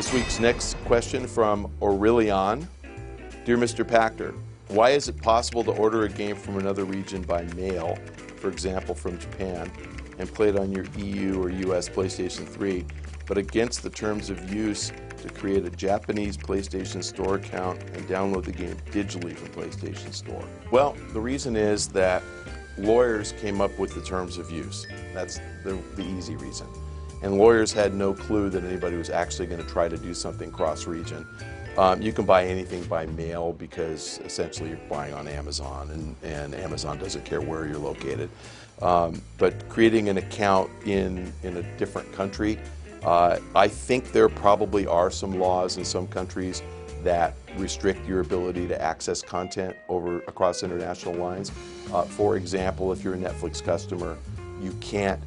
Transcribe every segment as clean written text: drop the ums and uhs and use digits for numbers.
This week's next question from Aurelion. Dear Mr. Pachter, why is it possible to order a game from another region by mail, for example from Japan, and play it on your EU or US PlayStation 3, but against the terms of use to create a Japanese PlayStation Store account and download the game digitally from PlayStation Store? Well, the reason is that lawyers came up with the terms of use. That's the easy reason. And lawyers had no clue that anybody was actually going to try to do something cross-region. You can buy anything by mail because essentially you're buying on Amazon, and Amazon doesn't care where you're located. But creating an account in a different country, I think there probably are some laws in some countries that restrict your ability to access content across international lines. For example, if you're a Netflix customer, you can't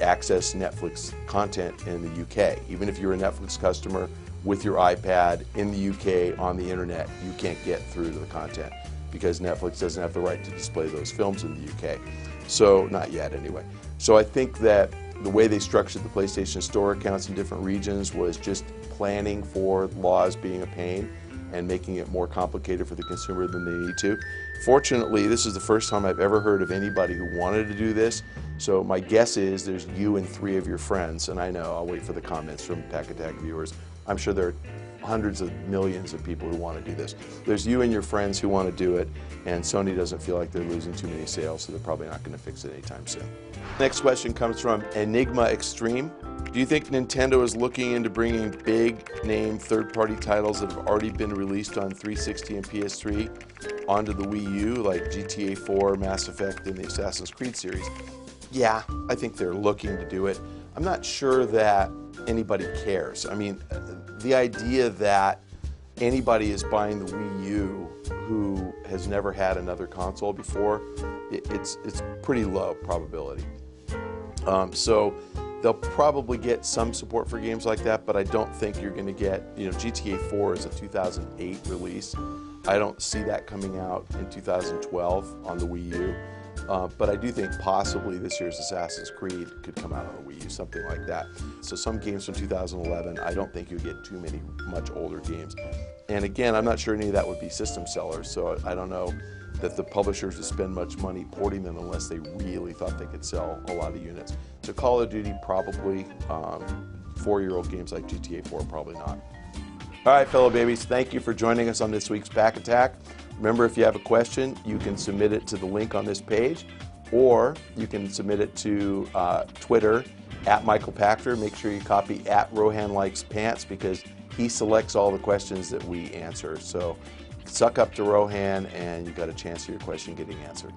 access Netflix content in the UK. Even if you're a Netflix customer with your iPad in the UK on the internet, you can't get through to the content because Netflix doesn't have the right to display those films in the UK. So, not yet anyway. So I think that the way they structured the PlayStation Store accounts in different regions was just planning for laws being a pain and making it more complicated for the consumer than they need to. Fortunately, this is the first time I've ever heard of anybody who wanted to do this. So my guess is there's you and 3 of your friends, and I know, I'll wait for the comments from Pach-Attack viewers. I'm sure there are hundreds of millions of people who want to do this. There's you and your friends who want to do it, and Sony doesn't feel like they're losing too many sales, so they're probably not going to fix it anytime soon. Next question comes from Enigma Extreme. Do you think Nintendo is looking into bringing big-name third-party titles that have already been released on 360 and PS3 onto the Wii U, like GTA 4, Mass Effect, and the Assassin's Creed series? Yeah, I think they're looking to do it. I'm not sure that anybody cares. I mean, the idea that anybody is buying the Wii U who has never had another console before, it's pretty low probability. So they'll probably get some support for games like that, but I don't think you're going to get, GTA 4 is a 2008 release. I don't see that coming out in 2012 on the Wii U. But I do think possibly this year's Assassin's Creed could come out on the Wii U, something like that. So some games from 2011, I don't think you get too many much older games. And again, I'm not sure any of that would be system sellers, so I don't know that the publishers would spend much money porting them unless they really thought they could sell a lot of units. So Call of Duty, probably. 4-year-old games like GTA 4, probably not. All right, fellow babies, thank you for joining us on this week's Pach-Attack. Remember, if you have a question, you can submit it to the link on this page, or you can submit it to Twitter, @MichaelPachter. Make sure you copy @RohanLikesPants because he selects all the questions that we answer. So suck up to Rohan, and you've got a chance of your question getting answered.